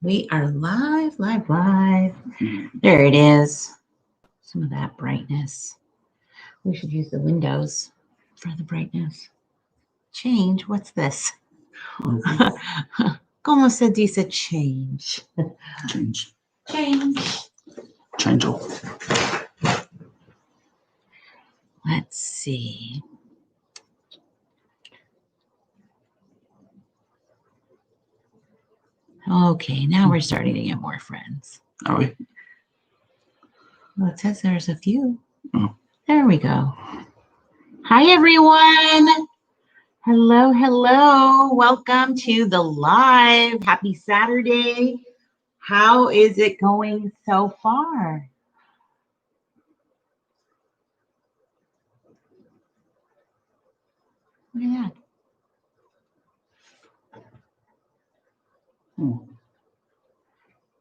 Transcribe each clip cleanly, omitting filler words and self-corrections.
We are live. There it is. Some of that brightness. We should use the windows for the brightness. Change. What's this? Como se dice change? Change. Change. Let's see. Okay, now we're starting to get more friends. Are we? Well, it says there's a few. Oh. There we go. Hi, everyone. Hello. Welcome to the live. Happy Saturday. How is it going so far? Look at that.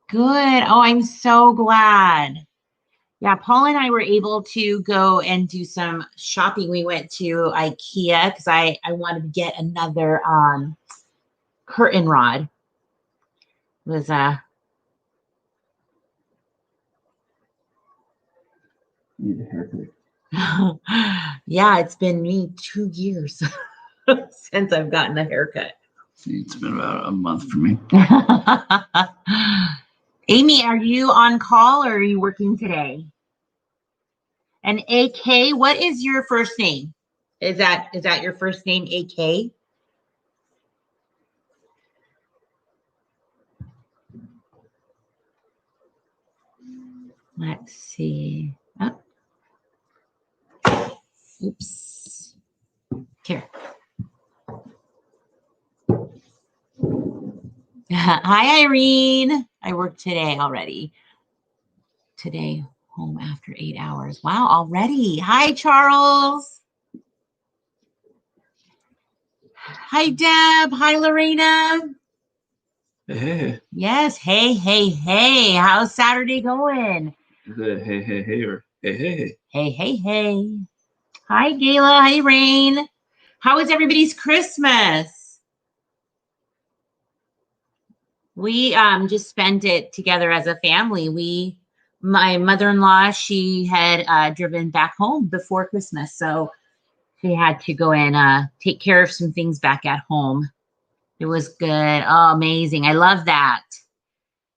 Good. Oh, I'm so glad. Yeah, Paul and I were able to go and do some shopping. We went to IKEA because I wanted to get another curtain rod. It was Need a haircut. yeah, it's been me 2 years since I've gotten a haircut. It's been about a month for me. Amy, are you on call or are you working today? And AK, what is your first name? Is that your first name, AK? Let's see. Oh. Oops. Here. Hi, Irene. I worked today already. Today, home after 8 hours. Wow, already. Hi, Charles. Hi, Deb. Hi, Lorena. Hey. Yes. Hey. How's Saturday going? Is it hey or hey? Hey. Hi, Gayla. Hi, Rain. How was everybody's Christmas? We just spent it together as a family. My mother-in-law, she had driven back home before Christmas, so she had to go and take care of some things back at home. It was good. Oh, amazing. I love that.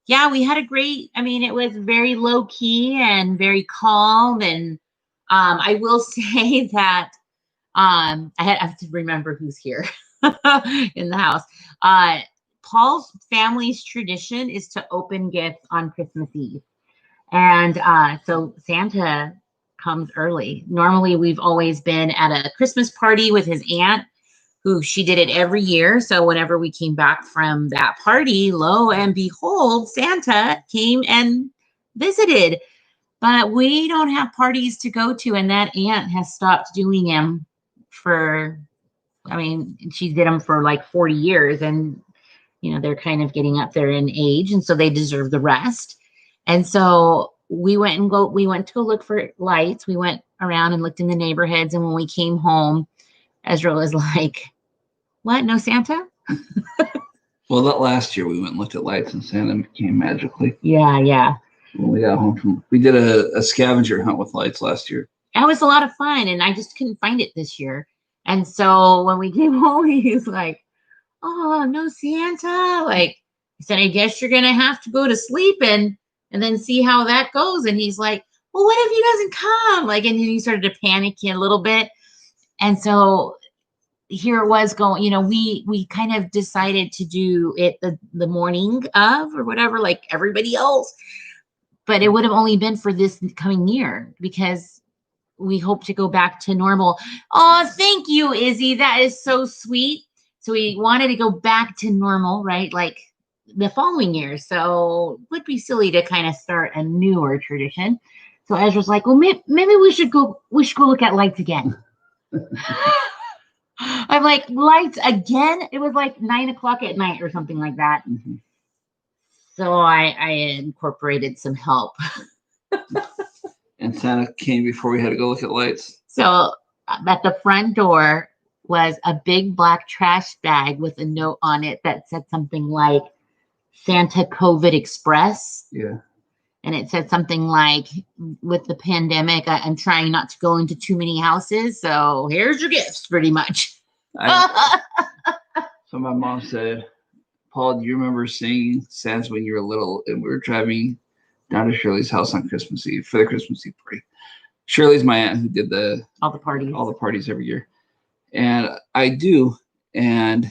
Yeah, we had a great, it was very low key and very calm. And I will say that I have to remember who's here in the house. Paul's family's tradition is to open gifts on Christmas Eve. And so Santa comes early. Normally, we've always been at a Christmas party with his aunt, who she did it every year. So whenever we came back from that party, lo and behold, Santa came and visited. But we don't have parties to go to, and that aunt has stopped doing them she did them for like 40 years, and they're kind of getting up there in age, and so they deserve the rest. And so we went to go look for lights. We went around and looked in the neighborhoods, and when we came home, Ezra was like, "What? No Santa?" Well, that last year we went and looked at lights, and Santa came magically. Yeah. When we got home we did a scavenger hunt with lights last year. That was a lot of fun, and I just couldn't find it this year. And so when we came home, he was like, "Oh, no Santa!" Like, I said, "I guess you're gonna have to go to sleep and then see how that goes." And he's like, "Well, what if he doesn't come?" Like, and then he started to panic a little bit. And so here it was going. We kind of decided to do it the morning of or whatever, like everybody else. But it would have only been for this coming year because we hope to go back to normal. Oh, thank you, Izzy. That is so sweet. So we wanted to go back to normal, right? Like the following year. So it would be silly to kind of start a newer tradition. So Ezra's like, "Well, maybe we should go look at lights again." I'm like, "Lights again?" It was like 9:00 at night or something like that. Mm-hmm. So I incorporated some help. And Santa came before we had to go look at lights. So at the front door was a big black trash bag with a note on it that said something like, Santa COVID Express. Yeah. And it said something like, with the pandemic, I'm trying not to go into too many houses. So here's your gifts, pretty much. So my mom said, Paul, do you remember seeing Santa when you were little? And we were driving down to Shirley's house on Christmas Eve for the Christmas Eve party. Shirley's my aunt who did all the parties every year. And I do. And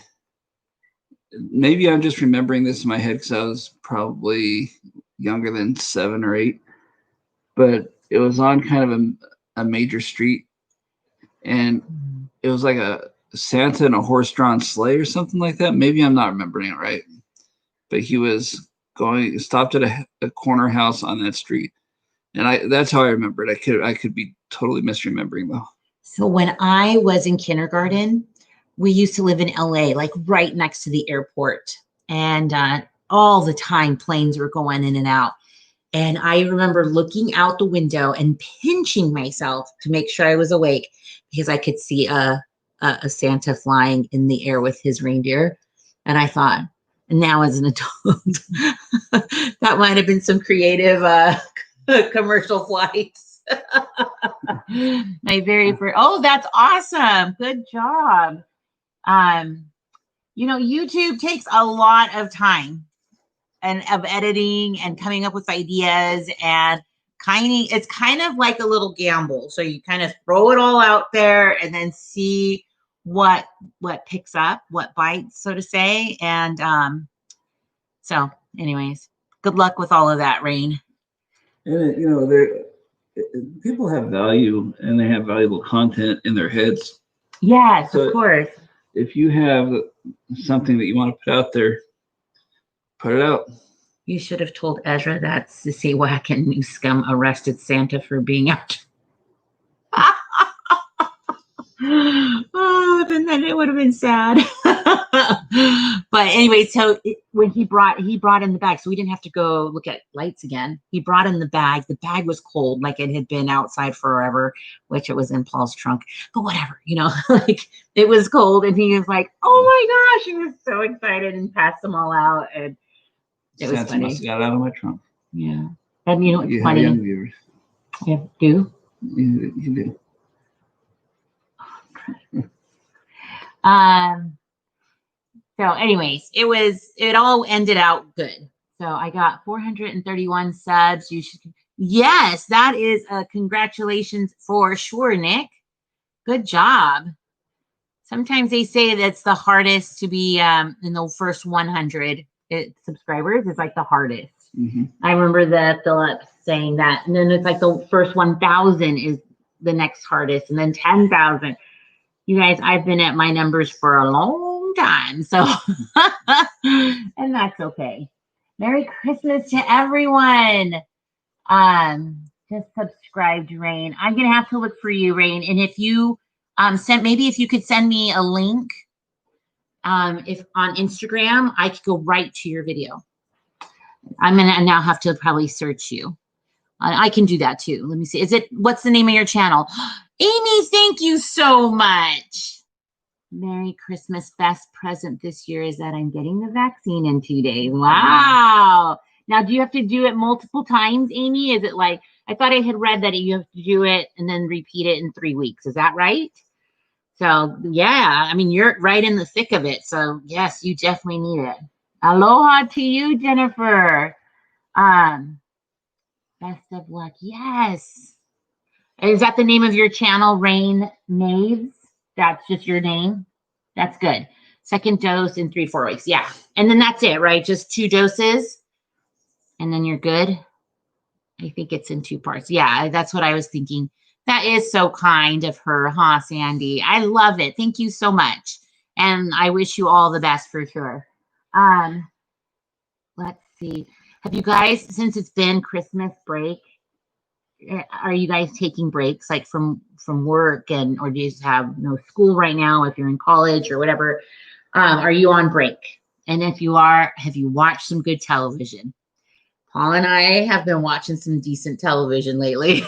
maybe I'm just remembering this in my head because I was probably younger than 7 or 8. But it was on kind of a major street. And it was like a Santa and a horse-drawn sleigh or something like that. Maybe I'm not remembering it right. But he was stopped at a corner house on that street. And that's how I remember it. I could be totally misremembering though. So when I was in kindergarten, we used to live in LA, like right next to the airport. And all the time planes were going in and out. And I remember looking out the window and pinching myself to make sure I was awake because I could see a Santa flying in the air with his reindeer. And I thought, now as an adult, that might have been some creative commercial flights. My very first, oh, that's awesome. Good job. YouTube takes a lot of time and of editing and coming up with ideas, and it's kind of like a little gamble. So you kind of throw it all out there and then see what picks up, what bites, so to say. And so anyways, good luck with all of that, Rain. And people have value and they have valuable content in their heads. Yes, so of course. If you have something that you want to put out there, put it out. You should have told Ezra that Sissy Whack and New Scum arrested Santa for being out. Oh, then it would have been sad. But anyway, so when he brought in the bag, so we didn't have to go look at lights again. He brought in the bag. The bag was cold, like it had been outside forever, which it was in Paul's trunk. But whatever, like it was cold, and he was like, "Oh my gosh!" He was so excited and passed them all out, and it was funny. Must have got it out of my trunk. Yeah, and it's funny. Young viewers. Yeah, do. You do. So anyways, it all ended out good. So I got 431 subs. Yes, that is a congratulations for sure, Nick. Good job. Sometimes they say that's the hardest to be in the first 100 subscribers is like the hardest. Mm-hmm. I remember that Philip saying that, and then it's like the first 1,000 is the next hardest, and then 10,000. You guys, I've been at my numbers for a long time, so and that's okay. Merry Christmas to everyone. Just subscribed, Rain. I'm gonna have to look for you, Rain, and if you if you could send me a link if on Instagram, I could go right to your video. I'm gonna now have to probably search you. I can do that too. Let me see. What's the name of your channel? Amy, thank you so much. Merry Christmas. Best present this year is that I'm getting the vaccine in 2 days. Wow. Now, do you have to do it multiple times, Amy? Is it like, I thought I had read that you have to do it and then repeat it in 3 weeks. Is that right? So, yeah, I mean, you're right in the thick of it. So, yes, you definitely need it. Aloha to you, Jennifer. Best of luck. Yes. Is that the name of your channel, Rain Maves? That's just your name? That's good. Second dose in 3-4 weeks. Yeah. And then that's it, right? Just 2 doses. And then you're good. I think it's in 2 parts. Yeah, that's what I was thinking. That is so kind of her, huh, Sandy? I love it. Thank you so much. And I wish you all the best for sure. Let's see. Have you guys, since it's been Christmas break, are you guys taking breaks like from work, or do you just have no school right now if you're in college or whatever? Are you on break? And if you are, have you watched some good television? Paul and I have been watching some decent television lately.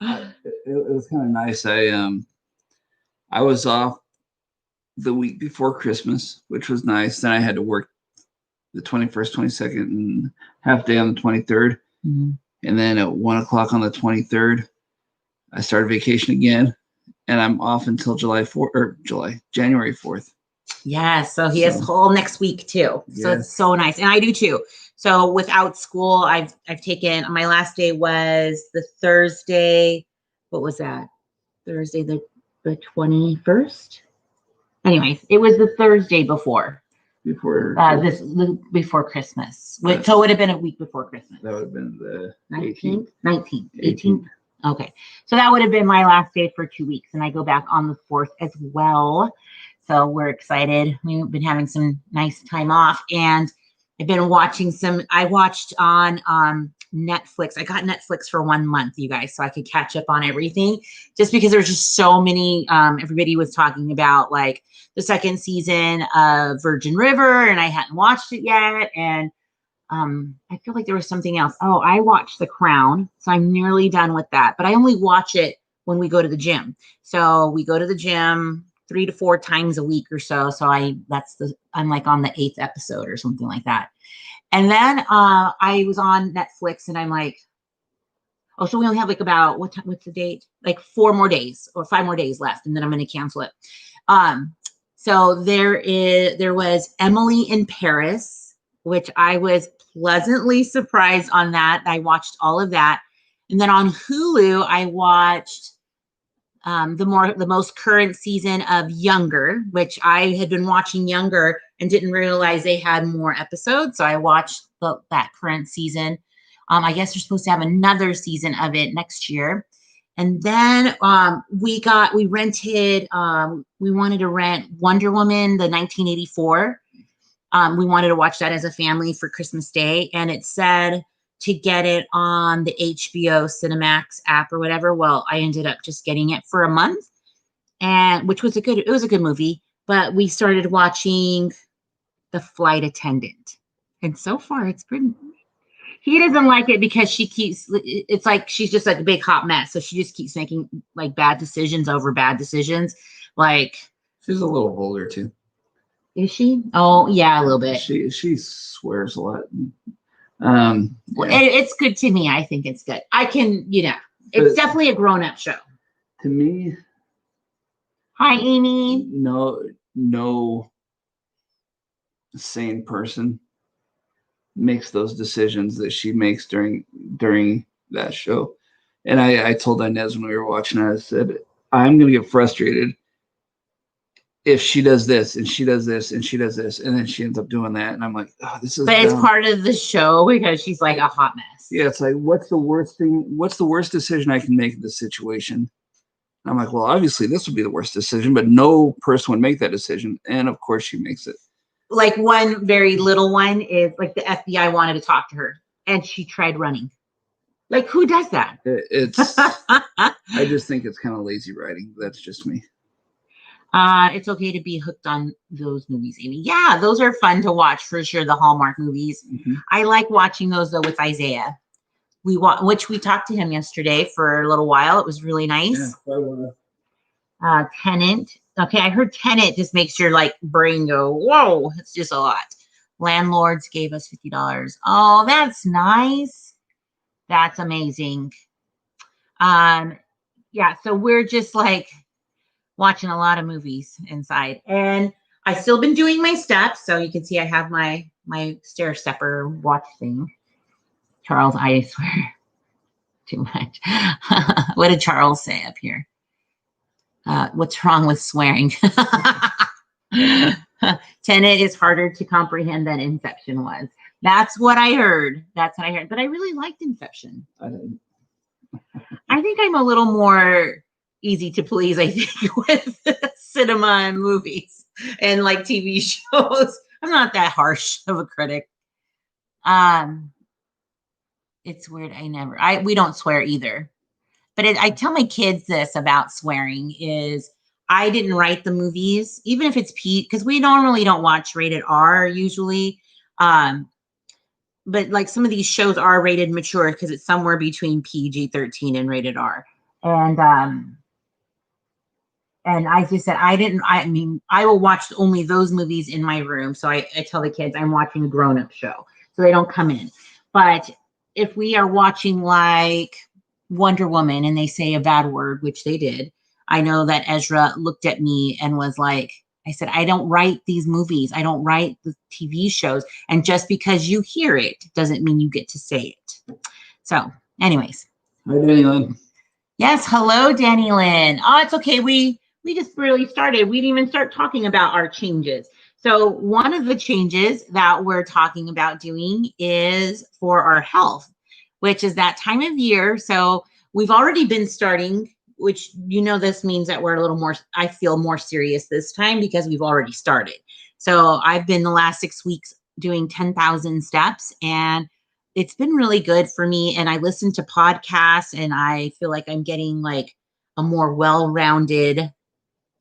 It was kind of nice. I was off the week before Christmas, which was nice. Then I had to work the 21st, 22nd, and half day on the 23rd. Mm-hmm. And then at 1 o'clock on the 23rd, I start vacation again, and I'm off until January 4th. Yes. So he has whole next week too. So it's so nice. And I do too. So with Outschool, I've taken, my last day was the Thursday. What was that? Thursday, the 21st. Anyways, it was the Thursday before Christmas. So it would have been a week before Christmas. That would have been the 19th. 18th. Okay. So that would have been my last day for 2 weeks. And I go back on the 4th as well. So we're excited. We've been having some nice time off, and I've been watching I watched on Netflix. I got Netflix for 1 month, you guys, so I could catch up on everything, just because there's just so many. Everybody was talking about like the second season of Virgin River, and I hadn't watched it yet. And I feel like there was something else. Oh, I watched The Crown, so I'm nearly done with that, but I only watch it when we go to the gym. So we go to the gym 3 to 4 times a week or so. So I'm like on the 8th episode or something like that. And then I was on Netflix, and I'm like, oh, so we only have like about what's the date? Like 4 more days or 5 more days left, and then I'm going to cancel it. So there was Emily in Paris, which I was pleasantly surprised on that. I watched all of that. And then on Hulu, I watched the most current season of Younger, which I had been watching Younger and didn't realize they had more episodes. So I watched that current season. I guess they're supposed to have another season of it next year. And then we wanted to rent Wonder Woman, the 1984. We wanted to watch that as a family for Christmas Day. And it said to get it on the HBO Cinemax app or whatever. Well, I ended up just getting it for a month, and which was a good movie. But we started watching The Flight Attendant, and so far it's pretty. He doesn't like it because it's like she's just like a big hot mess. So she just keeps making like bad decisions over bad decisions. Like, she's a little vulgar too. Is she? Oh yeah, a little bit. She swears a lot. It's good to me. I think it's good. It's definitely a grown-up show. To me. Hi, Amy. No sane person makes those decisions that she makes during that show. And I told Ines when we were watching it, I said, I'm going to get frustrated if she does this and she does this and she does this, and then she ends up doing that. And I'm like, oh, this is. But dumb. It's part of the show because she's like a hot mess. Yeah. It's like, what's the worst decision I can make in this situation? And I'm like, well, obviously this would be the worst decision, but no person would make that decision. And of course she makes it. Like one very little one is like the FBI wanted to talk to her and she tried running. Like, who does that? I just think it's kind of lazy writing. That's just me. It's okay to be hooked on those movies, Amy. Yeah, those are fun to watch for sure. The Hallmark movies. Mm-hmm. I like watching those though with Isaiah. Which we talked to him yesterday for a little while. It was really nice. Yeah, Tenant. Okay, I heard Tenant just makes your like brain go, whoa, it's just a lot. Landlords gave us $50. Oh, that's nice. That's amazing. Yeah, so we're just like watching a lot of movies inside, and I've still been doing my steps. So you can see I have my stair stepper watch thing. Charles, I swear too much. What did Charles say up here? What's wrong with swearing? Tenet is harder to comprehend than Inception was. That's what I heard. But I really liked Inception. I think I'm a little more easy to please, I think, with cinema and movies and like TV shows. I'm not that harsh of a critic. It's weird. We don't swear either. But I tell my kids this about swearing is I didn't write the movies, even if it's because we normally don't watch rated R usually. But like some of these shows are rated mature because it's somewhere between PG-13 and rated R. And And I just said, I mean, I will watch only those movies in my room. So I tell the kids I'm watching a grown-up show. So they don't come in. But if we are watching like Wonder Woman and they say a bad word, which they did, I know that Ezra looked at me and was like, I said, I don't write these movies. I don't write the TV shows. And just because you hear it doesn't mean you get to say it. So anyways. Hi, Danny Lynn. Yes. Hello, Danny Lynn. Oh, it's okay. We just really started. We didn't even start talking about our changes. So one of the changes that we're talking about doing is for our health, which is that time of year. So we've already been starting, which, this means that we're a little more, I feel more serious this time because we've already started. So I've been the last 6 weeks doing 10,000 steps, and it's been really good for me. And I listen to podcasts and I feel like I'm getting like a more well-rounded,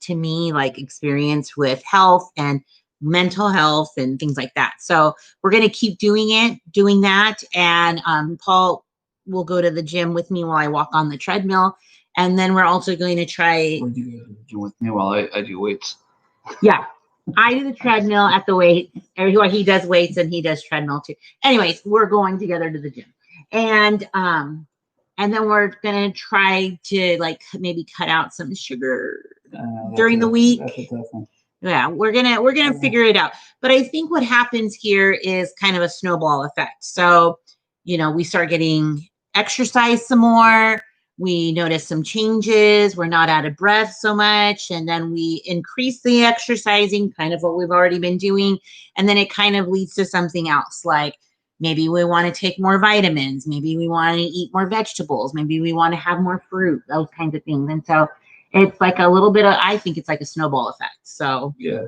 to me, like experience with health and mental health and things like that. So we're going to keep doing that. And Paul will go to the gym with me while I walk on the treadmill. And then we're also going to try. Or do you go to the gym with me while I do weights? Yeah. I do the treadmill at the weight. He does weights and he does treadmill too. Anyways, we're going together to the gym. And then we're going to try to like maybe cut out some sugar during the week. That's a tough one. Yeah, we're gonna figure it out. But I think what happens here is kind of a snowball effect. So, we start getting exercise some more. We notice some changes. We're not out of breath so much. And then we increase the exercising, kind of what we've already been doing. And then it kind of leads to something else. Like maybe we want to take more vitamins. Maybe we want to eat more vegetables. Maybe we want to have more fruit, those kinds of things. And so it's like a little bit of, I think it's like a snowball effect. So yeah.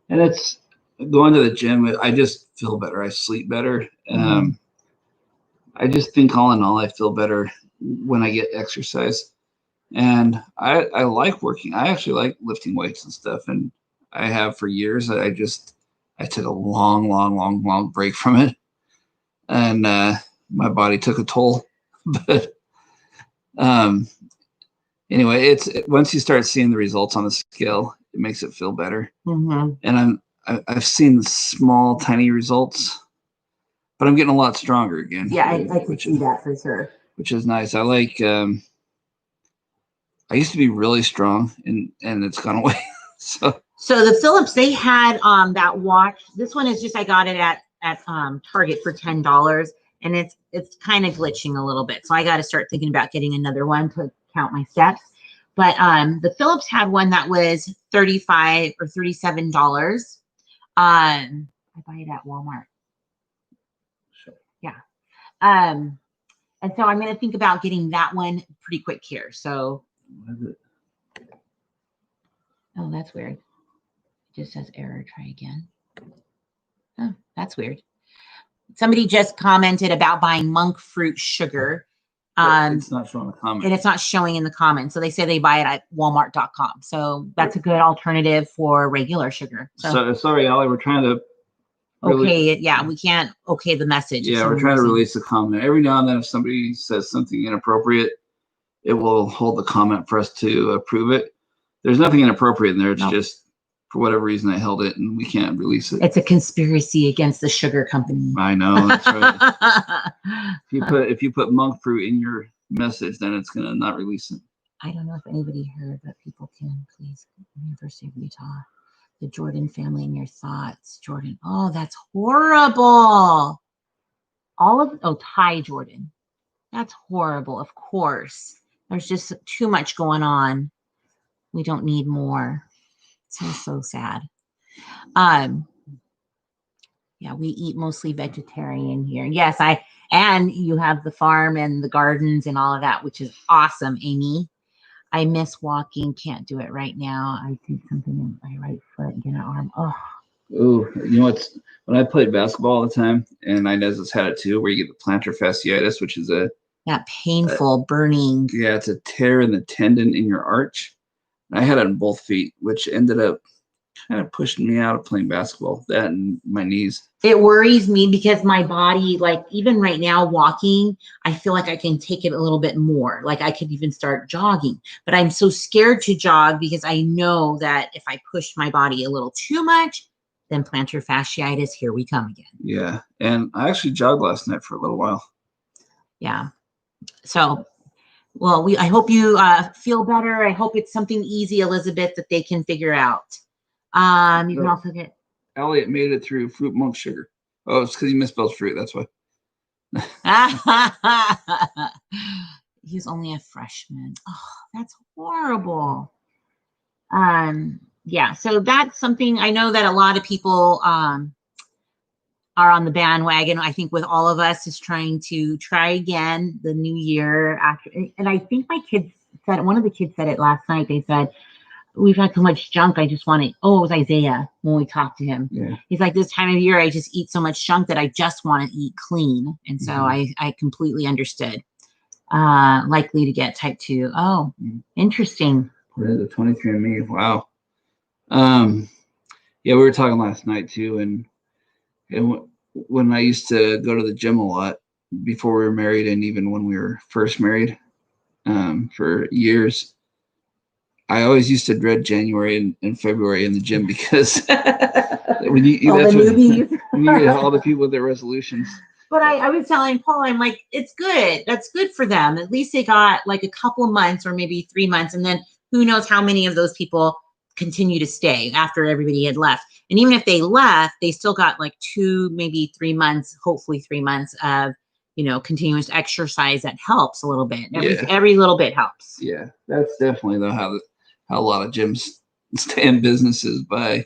And it's going to the gym. I just feel better. I sleep better. I just think all in all, I feel better when I get exercise. And I like working. I actually like lifting weights and stuff. And I have for years. I took a long break from it. And my body took a toll. But anyway, once you start seeing the results on the scale, it makes it feel better. mm-hmm. And I've seen small, tiny results, but I'm getting a lot stronger again. Yeah, I can see that for sure. Which is nice. I like. I used to be really strong, and it's gone away. So the Philips, they had that watch. This one is just, I got it at Target for $10, and it's kind of glitching a little bit. So I got to start thinking about getting another one to count my steps. But the Philips had one that was $35 or $37. I buy it at Walmart. Sure. Yeah. And so I'm going to think about getting that one pretty quick here. So. Oh, that's weird. It just says error. Try again. Oh, that's weird. Somebody just commented about buying monk fruit sugar. It's not showing the comment. And it's not showing in the comments. So they say they buy it at walmart.com. So that's a good alternative for regular sugar. So sorry, Allie, we're trying to okay it. Yeah, we can't okay the message. Yeah, we're trying to release a comment. Every now and then if somebody says something inappropriate, it will hold the comment for us to approve it. There's nothing inappropriate in there. It's just for whatever reason I held it and we can't release it. It's a conspiracy against the sugar company. I know, that's right. if you put monk fruit in your message, then it's gonna not release it. I don't know if anybody heard, but people can please. University of Utah, the Jordan family and your thoughts. Jordan. Oh, that's horrible. Ty Jordan. That's horrible. Of course. There's just too much going on. We don't need more. So sad. Yeah, we eat mostly vegetarian here. Yes, and you have the farm and the gardens and all of that, which is awesome, Amy. I miss walking. Can't do it right now. I did something in my right foot, get an arm. Oh, you know what's when I played basketball all the time, and Ines has had it too, where you get the plantar fasciitis, which is that painful burning. Yeah, it's a tear in the tendon in your arch. I had it on both feet, which ended up kind of pushed me out of playing basketball. That and my knees. It worries me because my body, like even right now walking, I feel like I can take it a little bit more. Like I could even start jogging, but I'm so scared to jog because I know that if I push my body a little too much, then plantar fasciitis, here we come again. Yeah. And I actually jogged last night for a little while. Yeah. So, well, I hope you feel better. I hope it's something easy, Elizabeth, that they can figure out. You can also get Elliot made it through fruit monk sugar. Oh, it's because he misspells fruit. That's why. He's only a freshman. Oh, that's horrible. Yeah, so that's something I know that a lot of people are on the bandwagon. I think with all of us is trying to try again the new year after. And I think my kids said, one of the kids said it last night. They said, we've had so much junk. I just want to, oh, it was Isaiah when we talked to him. Yeah. He's like, this time of year, I just eat so much junk that I just want to eat clean. And so I completely understood. Likely to get type 2. Oh, interesting. The 23andMe. Wow. Yeah, we were talking last night too. And when I used to go to the gym a lot before we were married, and even when we were first married, for years, I always used to dread January and February in the gym because when you All the newbies. when you get all the people with their resolutions. But I was telling Paul, I'm like, it's good. That's good for them. At least they got like a couple of months or maybe 3 months. And then who knows how many of those people continue to stay after everybody had left. And even if they left, they still got like 2, maybe 3 months, hopefully 3 months of, continuous exercise that helps a little bit. Every little bit helps. Yeah, that's definitely though how a lot of gyms stay in businesses, by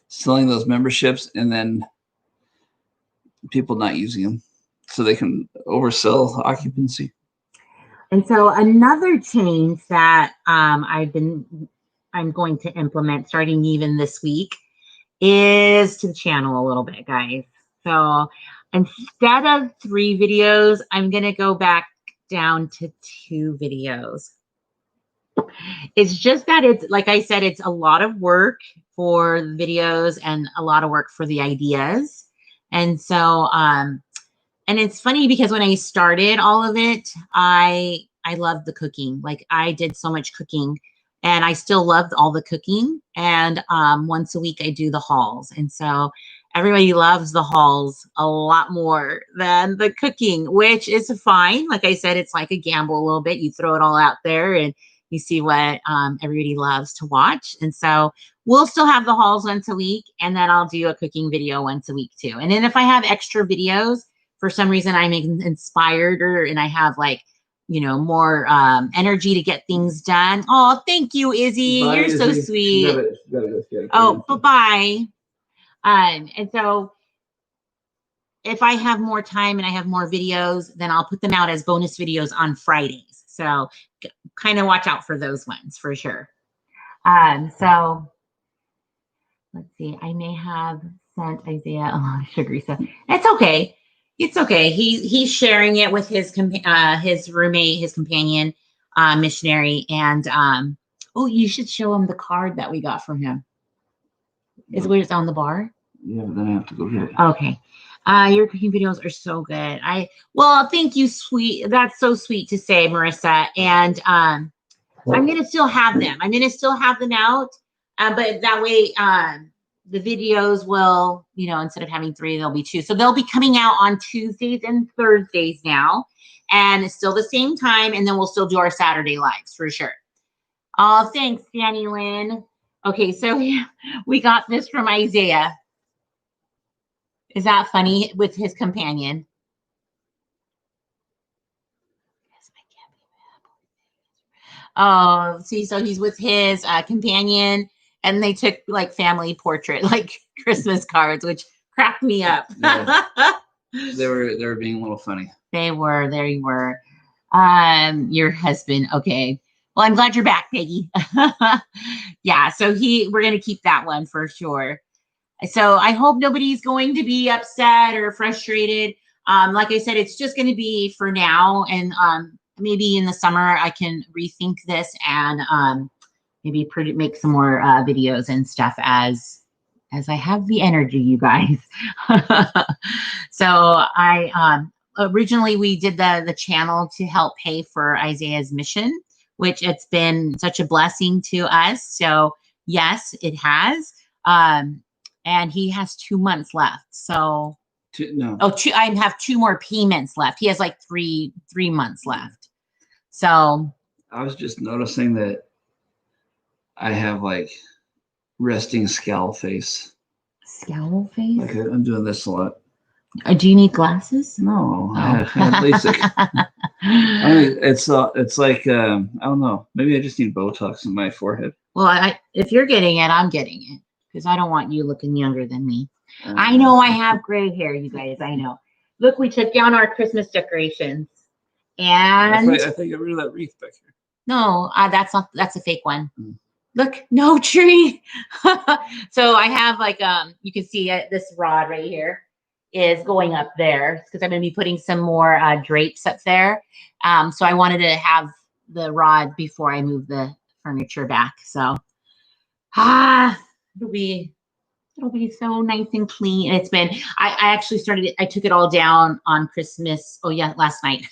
selling those memberships and then people not using them so they can oversell occupancy. And so another change that I'm going to implement starting even this week is to the channel a little bit, guys. So instead of 3 videos, I'm going to go back down to 2 videos. It's just that it's, like I said, it's a lot of work for the videos and a lot of work for the ideas. And so, and it's funny because when I started all of it, I loved the cooking. Like I did so much cooking and I still loved all the cooking. And once a week I do the hauls. And so everybody loves the hauls a lot more than the cooking, which is fine. Like I said, it's like a gamble a little bit. You throw it all out there and you see what everybody loves to watch. And so we'll still have the hauls once a week, and then I'll do a cooking video once a week too. And then if I have extra videos, for some reason I'm inspired and I have like, more energy to get things done. Oh, thank you, Izzy. Bye, You're so Izzy. sweet. Gotta go. Oh, bye-bye. And so if I have more time and I have more videos, then I'll put them out as bonus videos on Fridays. So kind of watch out for those ones for sure. So let's see. I may have sent Isaiah a lot of sugary stuff. It's okay. It's okay. He's sharing it with his roommate, his companion, missionary, and oh, you should show him the card that we got from him. Is where it's on the bar? Yeah, but then I have to go get it. Okay. Your cooking videos are so good. Well, thank you, sweet. That's so sweet to say, Marissa. And I'm going to still have them. I'm going to still have them out. But that way, the videos will, instead of having 3, there'll be 2. So they'll be coming out on Tuesdays and Thursdays now. And it's still the same time. And then we'll still do our Saturday lives for sure. Oh, thanks, Danny Lynn. Okay, so we got this from Isaiah. Is that funny with his companion? Oh, see, so he's with his companion, and they took like family portrait, like Christmas cards, which cracked me up. Yeah. They were being a little funny. They were. There you were. Your husband. Okay. Well, I'm glad you're back, Peggy. Yeah. So we're gonna keep that one for sure. So I hope nobody's going to be upset or frustrated. Like I said, it's just going to be for now. And maybe in the summer, I can rethink this and, maybe make some more videos and stuff as I have the energy, you guys. So I originally we did the channel to help pay for Isaiah's mission, which it's been such a blessing to us. So yes, it has. And he has 2 months left. So I have 2 more payments left. He has like three months left. So I was just noticing that I have like resting scowl face. Scowl face? Like I'm doing this a lot. Do you need glasses? No, I had LASIK. I mean, it's like I don't know. Maybe I just need Botox in my forehead. Well, if you're getting it, I'm getting it because I don't want you looking younger than me. I know I have gray hair, you guys. I know. Look, we took down our Christmas decorations, and I think I got rid of that wreath back here. No, that's a fake one. Look, no tree. So I have like you can see this rod right here is going up there because I'm going to be putting some more drapes up there. So I wanted to have the rod before I move the furniture back. So it'll be so nice and clean. It's been I actually started it. I took it all down on Christmas. Oh yeah, last night.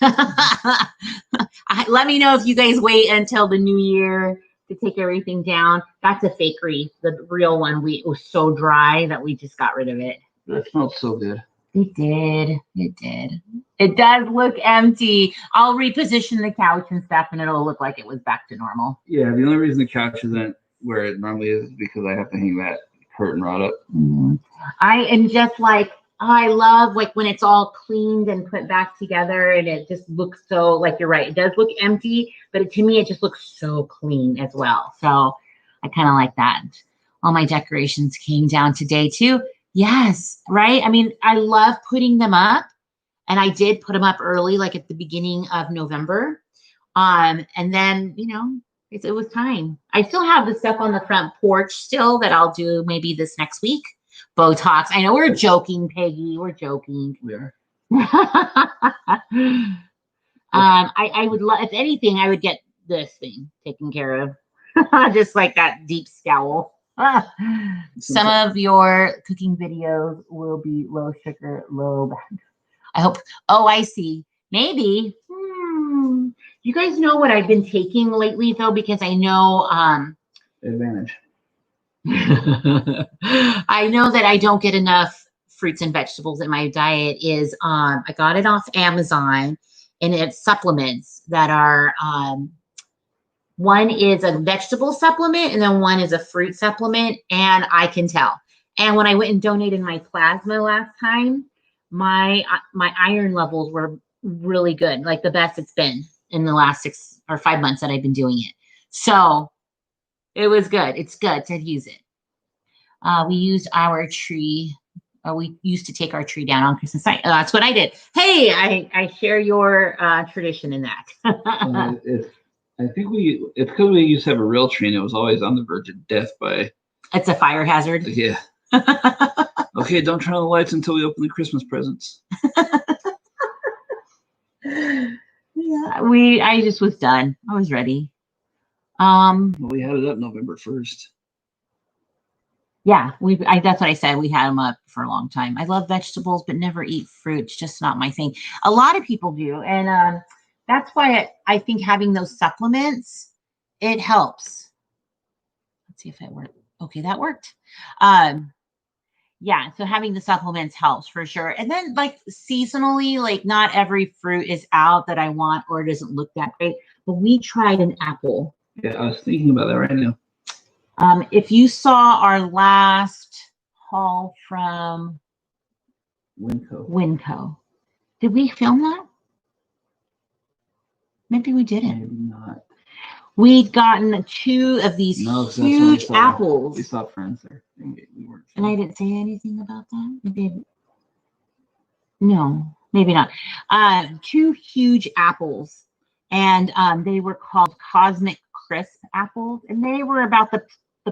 Let me know if you guys wait until the new year to take everything down. That's a fake wreath. The real one, it was so dry that we just got rid of it. That smelled so good. It did. It did. It does look empty. I'll reposition the couch and stuff, and it'll look like it was back to normal. Yeah, the only reason the couch isn't where it normally is because I have to hang that curtain rod up. I am just like, I love like when it's all cleaned and put back together, and it just looks so, like you're right, it does look empty, but to me it just looks so clean as well. So I kind of like that. All my decorations came down today too. Yes, right. I mean, I love putting them up, and I did put them up early, like at the beginning of November. And then, it was time. I still have the stuff on the front porch still that I'll do maybe this next week. Botox. I know we're joking, Peggy. We're joking. We are. I would love, if anything, I would get this thing taken care of. Just like that deep scowl. Some of your cooking videos will be low sugar, low fat. I hope. Oh, I see. Maybe. You guys know what I've been taking lately, though, because I know Advantage. I know that I don't get enough fruits and vegetables in my diet. I got it off Amazon, and it's supplements that are one is a vegetable supplement, and then one is a fruit supplement, and I can tell. And when I went and donated my plasma last time, my iron levels were really good, like the best it's been in the last 6 or 5 months that I've been doing it. So it was good. It's good to use it. We used our tree. We used to take our tree down on Christmas night. That's what I did. Hey, I share your tradition in that. I think it's because we used to have a real tree, and it was always on the verge of death by. It's a fire hazard. Yeah. Okay, don't turn on the lights until we open the Christmas presents. Yeah, I just was done. I was ready. We had it up November 1st. Yeah, that's what I said. We had them up for a long time. I love vegetables, but never eat fruit. It's just not my thing. A lot of people do, and that's why I think having those supplements, it helps. Let's see if it worked. Okay, that worked. Yeah, so having the supplements helps for sure. And then like seasonally, like not every fruit is out that I want or doesn't look that great. But we tried an apple. Yeah, I was thinking about that right now. If you saw our last haul from Winco, did we film that? Maybe we didn't. Maybe not. We'd gotten 2 of these huge apples. We saw friends there. We weren't. And I didn't say anything about that. Maybe. No, maybe not. 2 huge apples, and they were called Cosmic Crisp apples, and they were about the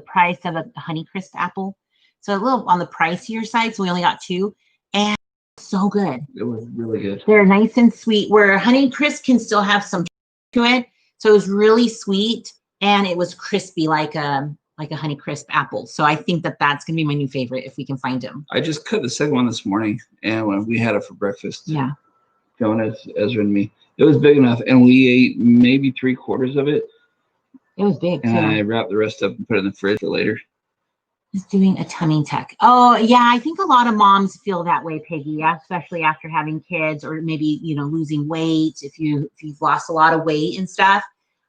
price of a Honeycrisp apple, so a little on the pricier side. So we only got 2, and so good. It was really good. They're nice and sweet. Where Honeycrisp can still have some to it, so it was really sweet and it was crispy like a Honey Crisp apple. So I think that that's gonna be my new favorite if we can find them. I just cut the second one this morning, and when we had it for breakfast, Yeah, Jonas, Ezra, and me, it was big enough, and we ate maybe 3/4 of it. it was big And too. I wrapped the rest up and put it in the fridge for later. Just doing a tummy tuck. Oh yeah, I think a lot of moms feel that way, Peggy, especially after having kids, or maybe losing weight. If you've lost a lot of weight and stuff,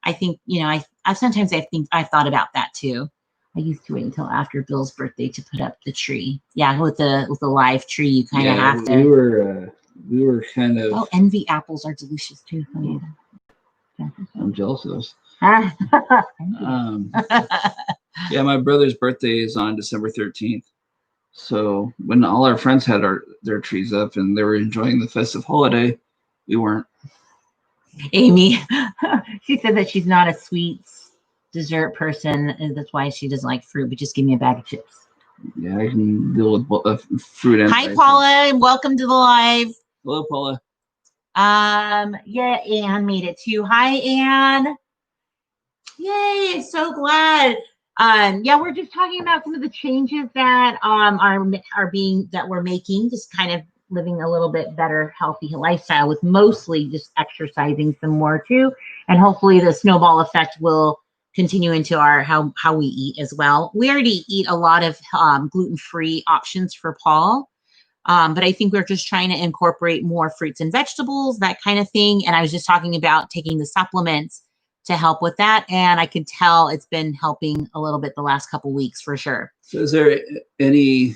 I think I sometimes I think I've thought about that too. I used to wait until after Bill's birthday to put up the tree. Yeah, with the live tree, you kind of have to. We were kind of. Oh, envy apples are delicious too. I'm jealous of those. Um, Yeah, my brother's birthday is on December 13th. So when all our friends had their trees up and they were enjoying the festive holiday, we weren't. Amy, she said that she's not a sweets dessert person, and that's why she doesn't like fruit, but just give me a bag of chips. Yeah, I can deal with fruit and Hi, Paula, and welcome to the live. Hello, Paula. Yeah, Anne made it too. Hi, Anne. Yay, so glad. Yeah, we're just talking about some of the changes that that we're making, just kind of living a little bit better, healthy lifestyle, with mostly just exercising some more too, and hopefully the snowball effect will continue into our how we eat as well. We already eat a lot of gluten-free options for Paul, but I think we're just trying to incorporate more fruits and vegetables, that kind of thing. And I was just talking about taking the supplements to help with that, and I can tell it's been helping a little bit the last couple weeks for sure. So is there any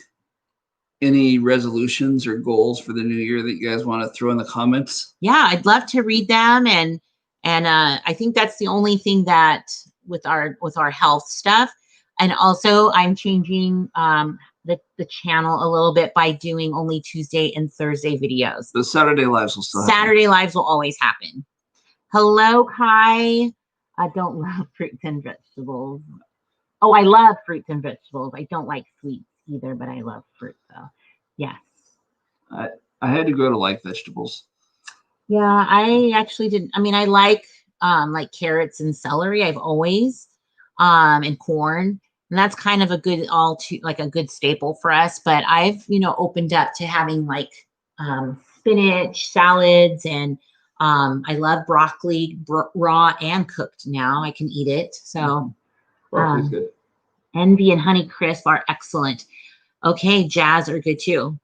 resolutions or goals for the new year that you guys want to throw in the comments? Yeah, I'd love to read them, and I think that's the only thing that with our health stuff. And also I'm changing the channel a little bit by doing only Tuesday and Thursday videos. The Saturday lives will still happen. Saturday lives will always happen. Hello, Kai. I don't love fruits and vegetables. Oh, I love fruits and vegetables. I don't like sweets either, but I love fruit though. Yes. I had to grow to like vegetables. Yeah, I actually didn't. I mean, I like carrots and celery. I've always and corn. And that's kind of a good a good staple for us. But I've, opened up to having like spinach, salads, and I love broccoli raw and cooked now. I can eat it. So broccoli's good. Envy and Honey Crisp are excellent. Okay, Jazz are good too.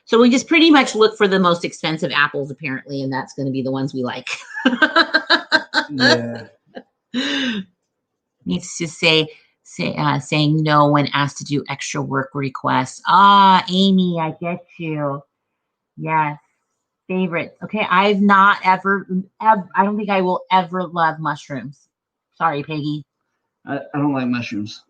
So we just pretty much look for the most expensive apples, apparently, and that's going to be the ones we like. Yeah. Needs to saying no when asked to do extra work requests. Amy, I get you. Yes. Favorite. Okay, I've not ever, I don't think I will ever love mushrooms. Sorry, Peggy. I don't like mushrooms.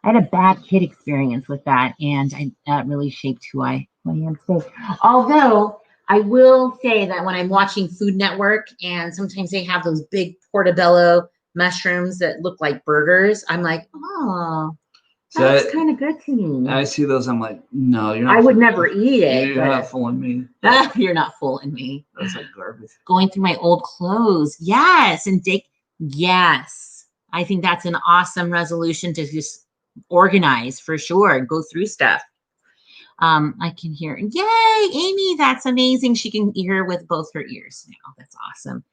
I had a bad kid experience with that, and that really shaped who I am today. Although I will say that when I'm watching Food Network, and sometimes they have those big portobello mushrooms that look like burgers, I'm like, oh, that's kind of good to me. I see those, I'm like, no, you're not. I would never eat it. You're not fooling me. You're not fooling me. That's like garbage. Going through my old clothes. Yes. And yes. I think that's an awesome resolution to just organize for sure. Go through stuff. I can hear, yay, Amy, that's amazing. She can hear with both her ears now. That's awesome.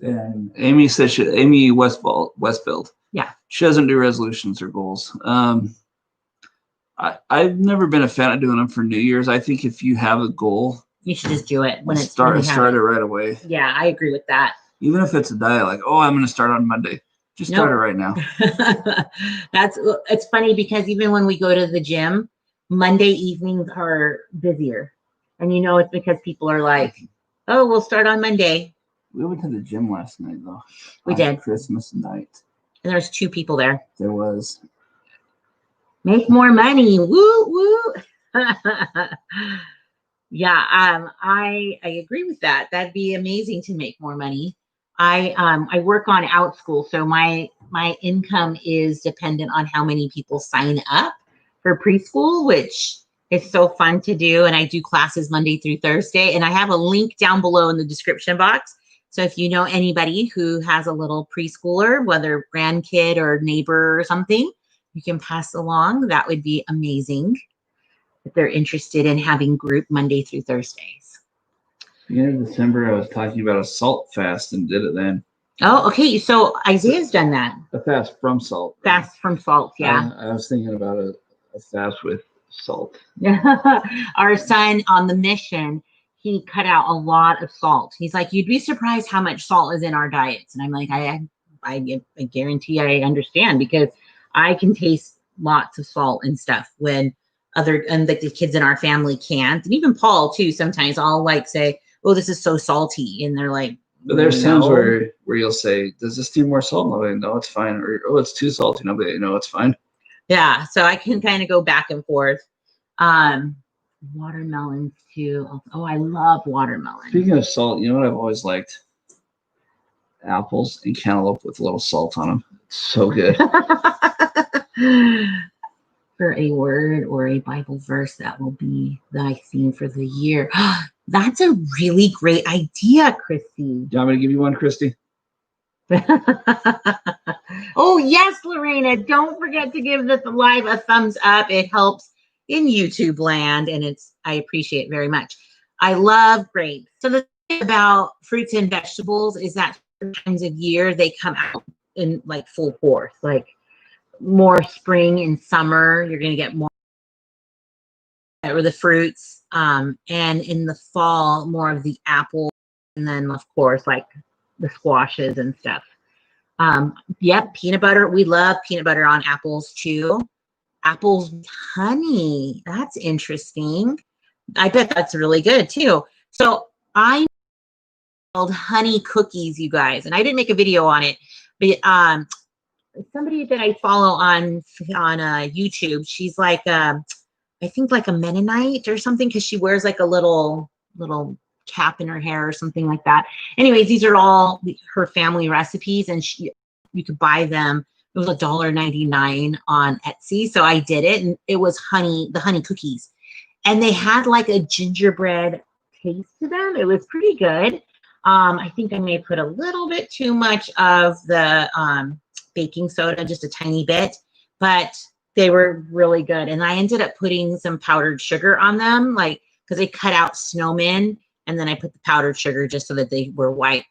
And Amy says Amy Westfield. Yeah. She doesn't do resolutions or goals. I've never been a fan of doing them for New Year's. I think if you have a goal, you should just do it when start it right away. Yeah, I agree with that. Even if it's a diet, like, oh, I'm going to start on Monday. Just start it right now. It's funny because even when we go to the gym, Monday evenings are busier. And it's because people are like, oh, we'll start on Monday. We went to the gym last night, though. We did. Christmas night. And there's 2 people there. There was. Make more money. Woo, woo. Yeah, I agree with that. That'd be amazing to make more money. I work on Outschool, so my income is dependent on how many people sign up for preschool, which is so fun to do. And I do classes Monday through Thursday, and I have a link down below in the description box So if you know anybody who has a little preschooler, whether grandkid or neighbor or something, you can pass along. That would be amazing if they're interested in having group Monday through Thursdays. Beginning of December, I was talking about a salt fast and did it then. Oh, okay. So Isaiah's done that. A fast from salt. Right? Fast from salt, yeah. I was thinking about a fast with salt. Our son on the mission, he cut out a lot of salt. He's like, you'd be surprised how much salt is in our diets. And I'm like, I guarantee I understand, because I can taste lots of salt and stuff when and like the kids in our family can't. And even Paul too, sometimes I'll like say, oh, this is so salty. And they're like, but there's times where you'll say, does this need more salt? Nobody, no, it's fine. Or, oh, it's too salty. Nobody, no, it's fine. Yeah, so I can kind of go back and forth. Watermelons too. Oh, I love watermelon. Speaking of salt, you know what I've always liked? Apples and cantaloupe with a little salt on them. It's so good. For a word or a Bible verse that will be thy theme for the year. That's a really great idea, Christy. Do you want me to give you one, Christy? Oh, yes, Lorena. Don't forget to give this live a thumbs up. It helps in YouTube land, and I appreciate it very much. I love grapes. So the thing about fruits and vegetables is that times of year they come out in like full force, like more spring and summer. You're going to get more or the fruits, and in the fall, more of the apple, and then of course like the squashes and stuff. Yep, peanut butter. We love peanut butter on apples too. Apples with honey. That's interesting. I bet that's really good too. So I made honey cookies, you guys, and I didn't make a video on it, but somebody that I follow on YouTube, she's like I think like a Mennonite or something, because she wears like a little cap in her hair or something like that. Anyways, these are all her family recipes, and you could buy them. It was $1.99 on Etsy. So I did it, and it was the honey cookies, and they had like a gingerbread taste to them. It was pretty good. I think I may put a little bit too much of the baking soda, just a tiny bit, but they were really good. And I ended up putting some powdered sugar on them, like, because they cut out snowmen, and then I put the powdered sugar just so that they were white,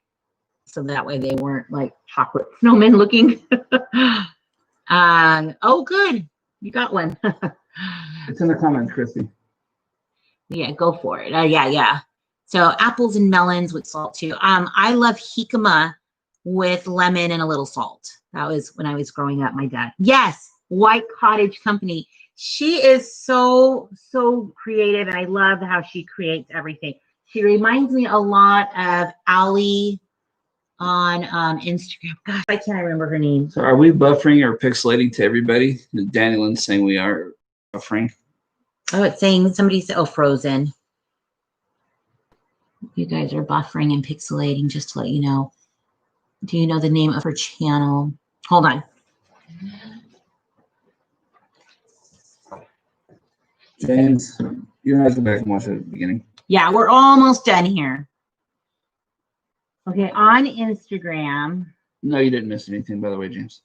so that way they weren't like chocolate snowmen looking. Oh, good. You got one. It's in the comments, Christy. Yeah, go for it. Yeah. So apples and melons with salt too. I love jicama with lemon and a little salt. That was when I was growing up, my dad. Yes, White Cottage Company. She is so creative, and I love how she creates everything. She reminds me a lot of Allie on Instagram. Gosh, I can't remember her name. So are we buffering or pixelating to everybody? Danielyn's saying we are buffering. Oh, it's saying somebody said, oh, Frozen. You guys are buffering and pixelating, just to let you know. Do you know the name of her channel? Hold on. James, you don't have to go back and watch it at the beginning. Yeah, we're almost done here. Okay, on Instagram. No, you didn't miss anything, by the way, James.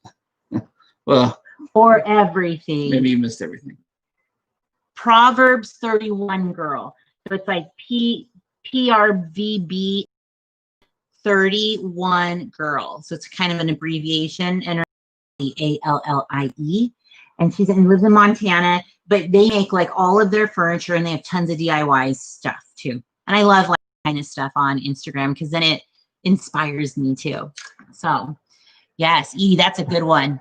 Well, or everything. Maybe you missed everything. Proverbs 31 girl. So it's like PRVB 31 girl. So it's kind of an abbreviation, and ALLIE. And she lives in Montana, but they make like all of their furniture, and they have tons of DIY stuff too. And I love like kind of stuff on Instagram, because then it inspires me too. So yes, that's a good one.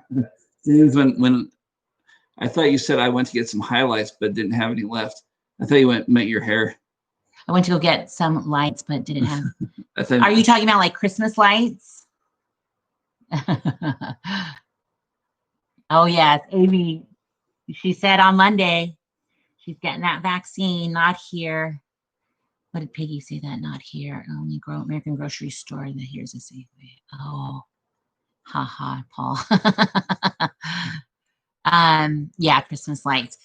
When I thought you said I went to get some highlights but didn't have any left. I thought you meant your hair. I went to go get some lights but didn't have. Are you talking about like Christmas lights? Oh yes, Amy. She said on Monday she's getting that vaccine. Not here. What did Peggy say? That not here. Only American grocery store. That here's a safe way. Oh, haha, Paul. Yeah, Christmas lights.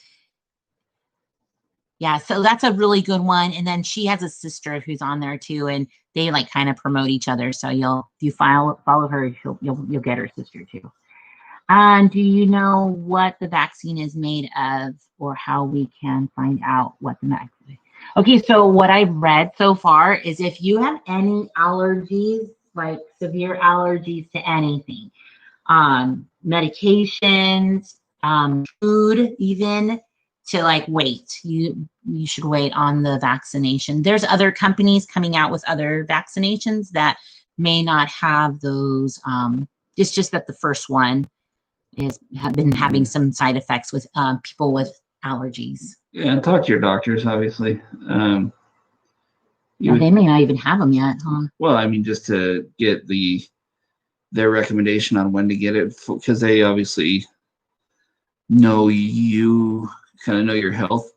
Yeah, so that's a really good one. And then she has a sister who's on there too, and they like kind of promote each other. So if you follow her, you'll get her sister too. And do you know what the vaccine is made of, or how we can find out what the vaccine is? Okay, so what I've read so far is if you have any allergies, like severe allergies to anything, medications, food, even, to like wait. You should wait on the vaccination. There's other companies coming out with other vaccinations that may not have those. It's just that the first one have been having some side effects with people with allergies. Yeah, and talk to your doctors, obviously. Yeah, they may not even have them yet, huh? Well, I mean, just to get their recommendation on when to get it, because they obviously know you, kind of know your health.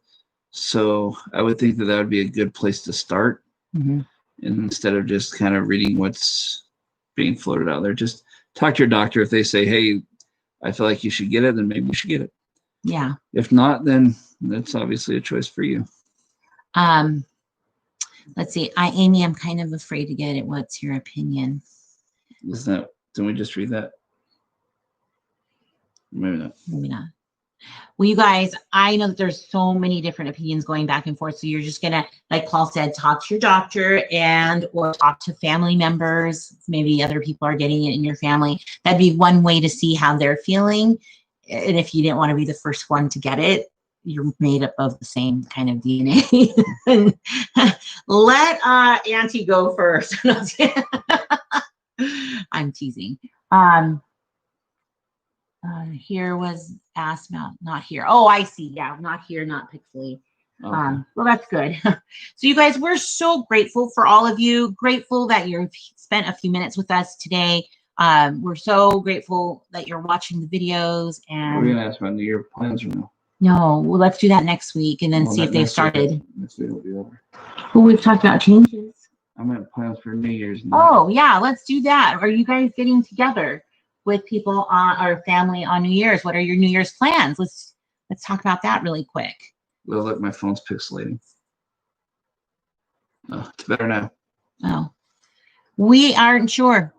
So I would think that would be a good place to start. Mm-hmm. And instead of just kind of reading what's being floated out there, just talk to your doctor. If they say, hey, I feel like you should get it, then maybe you should get it. Yeah. If not, then that's obviously a choice for you. Let's see. Amy, I'm kind of afraid to get it. What's your opinion? Didn't we just read that? Maybe not. Maybe not. Well, you guys, I know that there's so many different opinions going back and forth. So you're just going to, like Paul said, talk to your doctor or talk to family members. Maybe other people are getting it in your family. That'd be one way to see how they're feeling. And if you didn't want to be the first one to get it, you're made up of the same kind of DNA. Let Auntie go first. I'm teasing. Here was asked about, not here. Oh, I see. Yeah, not here, not pixely. Okay. Well, that's good. So you guys, we're so grateful for all of you. Grateful that you've spent a few minutes with us today. We're so grateful that you're watching the videos. And we're gonna ask about New Year plans or no? No, well, let's do that next week and then see if they've started. Next week will be over. Well, we've talked about changes. I meant plans for New Year's. Oh, yeah, let's do that. Are you guys getting together with people or family on New Year's? What are your New Year's plans? Let's talk about that really quick. Well, look, my phone's pixelating. Oh, it's better now. Oh, we aren't sure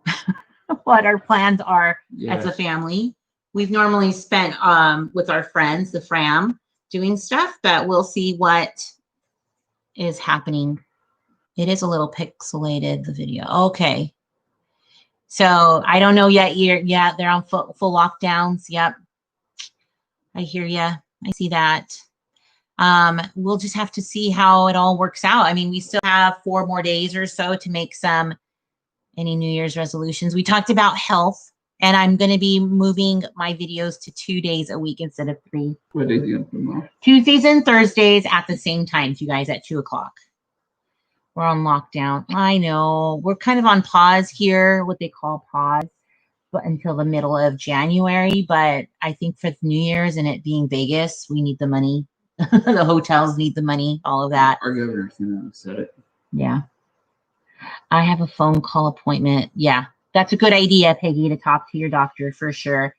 what our plans are as a family. We've normally spent with our friends, the Fram, doing stuff, but we'll see what is happening. It is a little pixelated, the video. Okay. So I don't know yet. Yeah, they're on full lockdowns. Yep. I hear you. I see that. We'll just have to see how it all works out. I mean, we still have 4 more days or so to make any New Year's resolutions. We talked about health. And I'm going to be moving my videos to 2 days a week instead of 3. What days are you going to put them on? Tuesdays and Thursdays at the same time, you guys, at 2 o'clock. We're on lockdown. I know. We're kind of on pause here, what they call pause, but until the middle of January. But I think for New Year's and it being Vegas, we need the money. The hotels need the money, all of that. Our governor said it. Yeah. I have a phone call appointment. Yeah. That's a good idea, Peggy, to talk to your doctor for sure.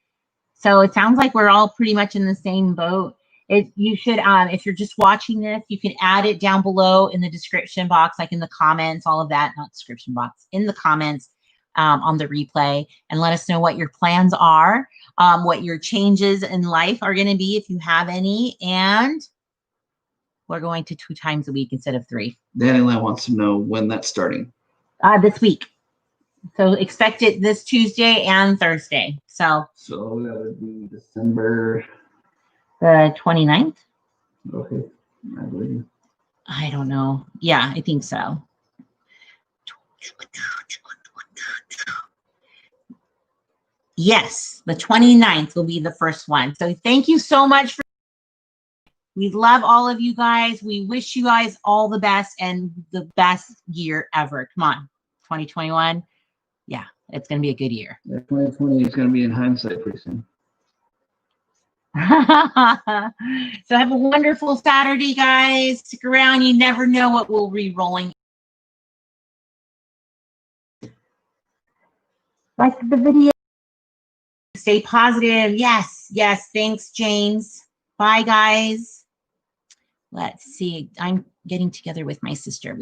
So it sounds like we're all pretty much in the same boat. You should, if you're just watching this, you can add it down below in the description box, like in the comments, all of that, not description box, in the comments on the replay, and let us know what your plans are, what your changes in life are going to be if you have any. And we're going to 2 times a week instead of 3. Daniela wants to know when that's starting. This week. So expect it this Tuesday and Thursday. So that would be December the 29th. Okay. I believe you. I don't know. Yeah, I think so. Yes, the 29th will be the first one. So thank you so much for. We love all of you guys. We wish you guys all the best and the best year ever. Come on, 2021. Yeah, it's going to be a good year. 2020 is going to be in hindsight pretty soon. So have a wonderful Saturday, guys. Stick around. You never know what we'll be rolling. Like the video. Stay positive. Yes, yes. Thanks, James. Bye, guys. Let's see. I'm getting together with my sister.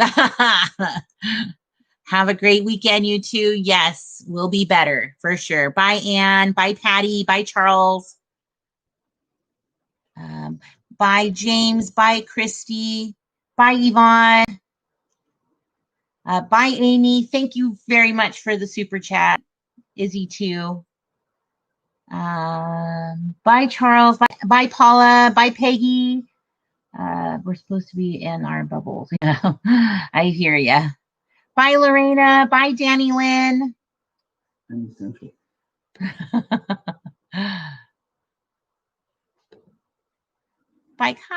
Have a great weekend, you two. Yes, we'll be better for sure. Bye, Anne. Bye, Patty. Bye, Charles. Bye, James. Bye, Christy. Bye, Yvonne. Bye, Amy. Thank you very much for the super chat. Izzy, too. Bye, Charles. Bye, Paula. Bye, Peggy. We're supposed to be in our bubbles. I hear ya. Bye, Lorena. Bye, Danny Lynn. Bye,